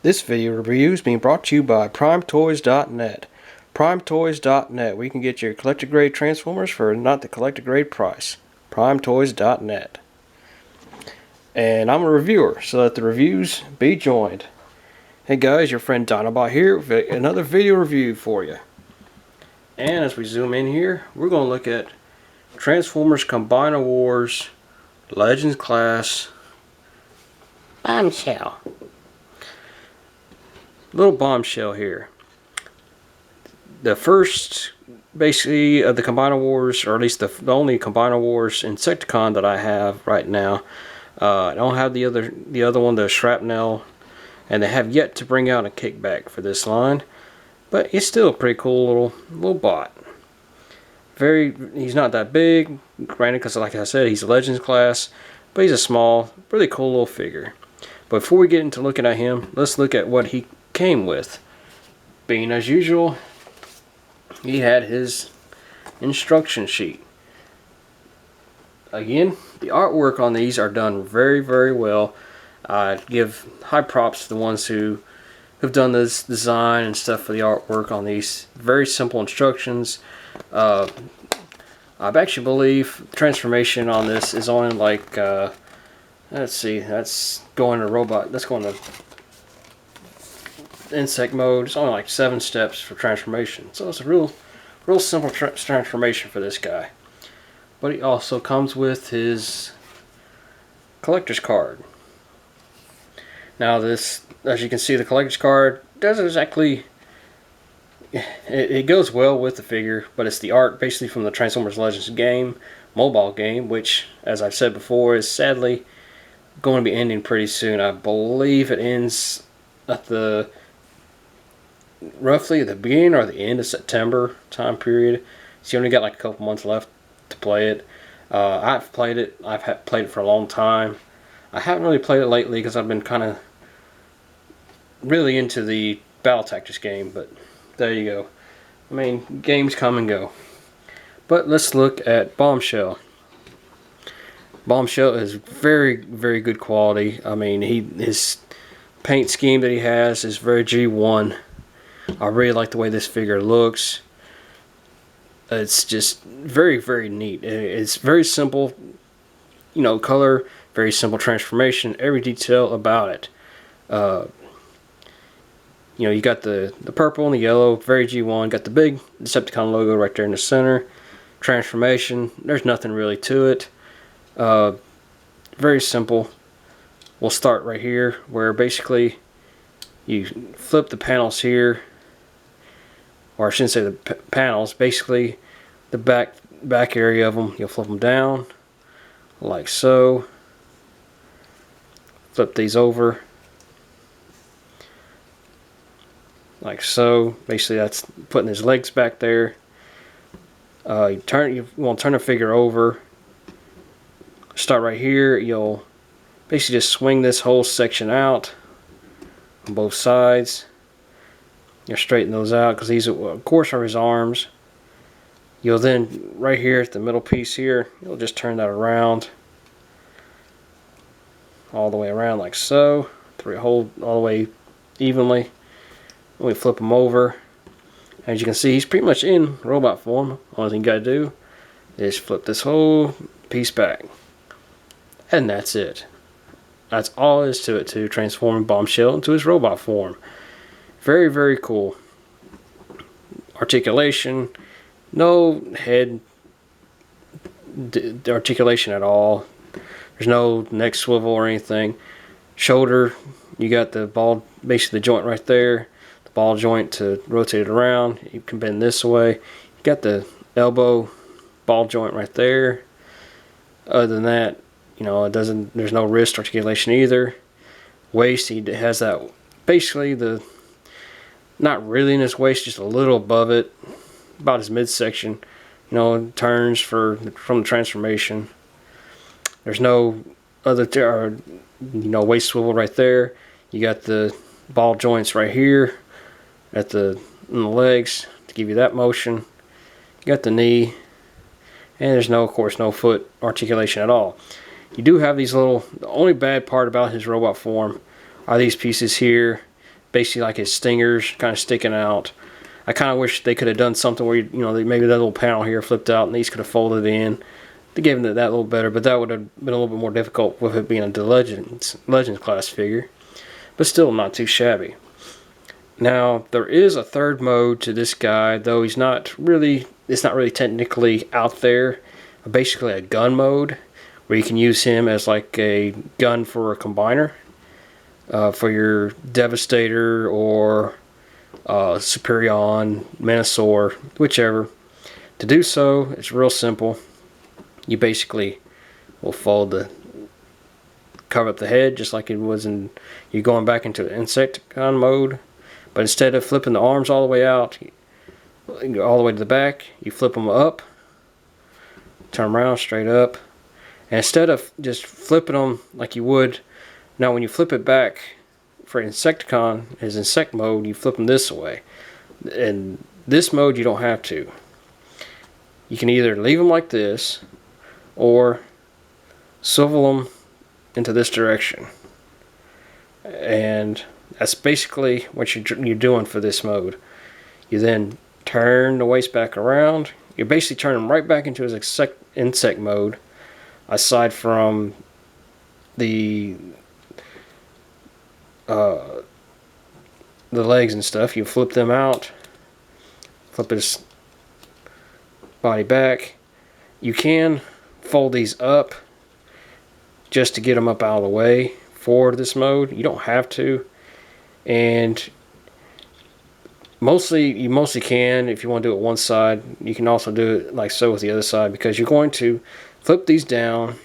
This video review is being brought to you by PrimeToys.net. PrimeToys.net, where you can get your collector grade Transformers for not the collector grade price. PrimeToys.net. And I'm a reviewer, so let the reviews be joined. Hey guys, your friend Dinobot here with another video review for you. And as we zoom in here, we're going to look at Transformers Combiner Wars Legends Class Bombshell. Little bombshell here. The first, basically, of the Combiner Wars, or at least the only Combiner Wars Insecticon that I have right now. I don't have the other one, the Shrapnel, and they have yet to bring out a kickback for this line. But it's still a pretty cool little bot. He's not that big, granted, because like I said, he's a Legends class, but he's a small, really cool little figure. But before we get into looking at him, let's look at what he came with. Being as usual, he had his instruction sheet. Again, the artwork on these are done very, very well. I give high props to the ones who have done this design and stuff for the artwork on these. Very simple instructions. I actually believe transformation on this is only like let's see, that's going to robot, that's going to insect mode. It's only like 7 steps for transformation, so it's a real simple transformation for this guy. But he also comes with his collector's card. Now this, as you can see, the collector's card doesn't exactly, it goes well with the figure, but it's the art basically from the Transformers Legends game, mobile game, which, as I've said before, is sadly going to be ending pretty soon. I believe it ends at roughly the beginning or the end of September time period. So you only got like a couple months left to play it. I've played it. I've played it for a long time. I haven't really played it lately because I've been kind of really into the Battle Tactics game, but there you go. I mean, games come and go. But let's look at Bombshell. Bombshell is very, very good quality. I mean, his paint scheme that he has is very G1. I really like the way this figure looks. It's just very, very neat. It's very simple, you know, color, very simple transformation, every detail about it. You know, you got the purple and the yellow, very G1. Got the big Decepticon logo right there in the center. Transformation, there's nothing really to it. Very simple. We'll start right here, where basically you flip the panels here. Or I shouldn't say the panels, basically the back area of them, you'll flip them down like so. Flip these over like so. Basically that's putting his legs back there. You want to turn the figure over. Start right here. You'll basically just swing this whole section out on both sides. You'll straighten those out because these, of course, are his arms. You'll then, right here at the middle piece here, you'll just turn that around. All the way around like so. Hold all the way evenly. And we flip him over. As you can see, he's pretty much in robot form. Only thing you gotta do is flip this whole piece back. And that's it. That's all there is to it, to transform Bombshell into his robot form. Very, very cool. Articulation, no head articulation at all. There's no neck swivel or anything. Shoulder, you got the ball, basically the joint right there. The ball joint to rotate it around. You can bend this way. You got the elbow ball joint right there. Other than that, you know, there's no wrist articulation either. Waist, he has that, basically not really in his waist, just a little above it, about his midsection. You know, turns from the transformation. There's no other, waist swivel right there. You got the ball joints right here in the legs to give you that motion. You got the knee, and there's of course, no foot articulation at all. You do have these the only bad part about his robot form are these pieces here. basically like his stingers kind of sticking out. I kind of wish they could have done something where, maybe that little panel here flipped out and these could have folded in. They gave him that little better, but that would have been a little bit more difficult with it being a Legends class figure. But still not too shabby. Now, there is a third mode to this guy, though it's not really technically out there. Basically a gun mode, where you can use him as like a gun for a combiner. For your Devastator or Superion, Menasor, whichever. To do so, it's real simple. You basically will cover up the head just like it was you're going back into the Insecticon mode. But instead of flipping the arms all the way out, all the way to the back, you flip them up, turn them around straight up. And instead of just flipping them like you would, now when you flip it back for Insecticon as Insect mode, you flip them this way. In this mode, you don't have to. You can either leave them like this, or swivel them into this direction. And that's basically what you're doing for this mode. You then turn the waist back around. You basically turn them right back into his insect mode, aside from the legs and stuff. You flip them out, flip his body back. You can fold these up just to get them up out of the way for this mode. You don't have to. And you mostly can if you want to do it one side. You can also do it like so with the other side, because you're going to flip these down.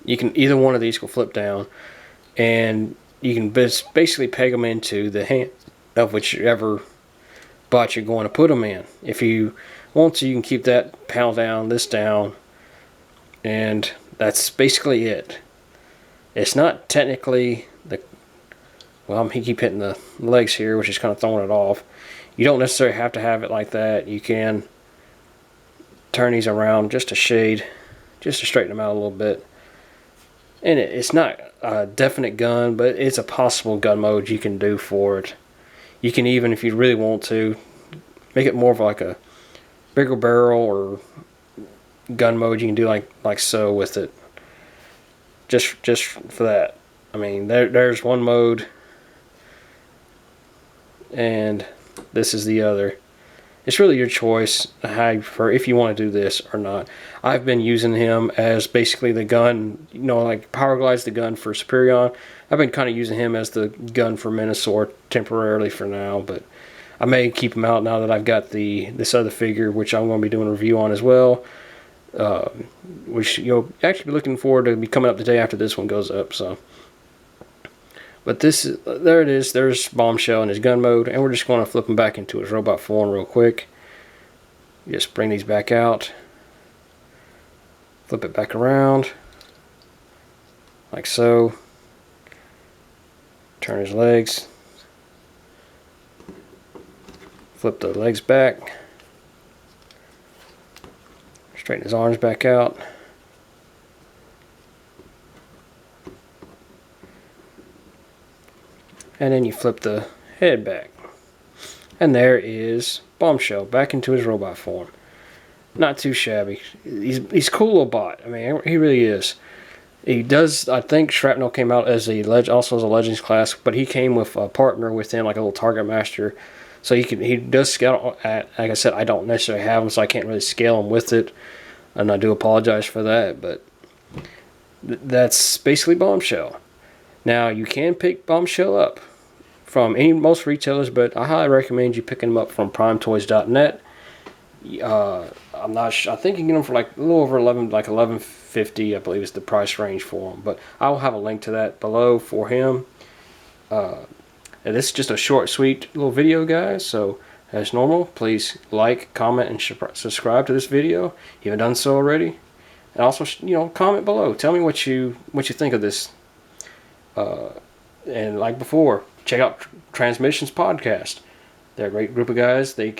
You can either one of these will flip down, and you can basically peg them into the hand of whichever bot you're going to put them in. If you want to, you can keep that panel down, this down, and that's basically it. It's not technically he keep hitting the legs here, which is kind of throwing it off. You don't necessarily have to have it like that. You can turn these around just a shade, just to straighten them out a little bit. And it's not a definite gun, but it's a possible gun mode you can do for it. You can even, if you really want to, make it more of like a bigger barrel or gun mode. You can do like so with it. Just for that. I mean, there's one mode, and this is the other. It's really your choice how you prefer, if you want to do this or not. I've been using him as basically the gun, like Power Glide's the gun for Superion. I've been kind of using him as the gun for Menasor temporarily for now, but I may keep him out now that I've got this other figure, which I'm going to be doing a review on as well. Which you'll actually be looking forward to be coming up the day after this one goes up. So, but there it is. There's Bombshell in his gun mode, and we're just going to flip him back into his robot form real quick. Just bring these back out, flip it back around, like so. Turn his legs, flip the legs back. Straighten his arms back out. And then you flip the head back. And there is Bombshell back into his robot form. Not too shabby. He's a cool little bot. I mean, he really is. He does, I think Shrapnel came out as also as a Legends class, but he came with a partner with him, like a little target master. So he does scale at, like I said, I don't necessarily have him, so I can't really scale him with it. And I do apologize for that, but that's basically Bombshell. Now, you can pick Bombshell up from most retailers, but I highly recommend you picking them up from primetoys.net. I'm not sure. I think you can get them for like a little over $11.50, I believe is the price range for them. But I'll have a link to that below for him. And this is just a short, sweet little video, guys. So, as normal, please like, comment, and subscribe to this video if you haven't done so already. And also, comment below. Tell me what you think of this. And like before, check out Transmissions Podcast. They're a great group of guys. They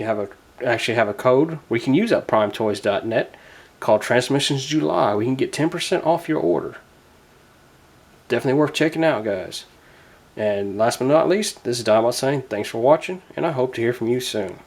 actually have a code we can use at primetoys.net called Transmissions July. We can get 10% off your order. Definitely worth checking out, guys. And last but not least, this is Dynamite saying thanks for watching, and I hope to hear from you soon.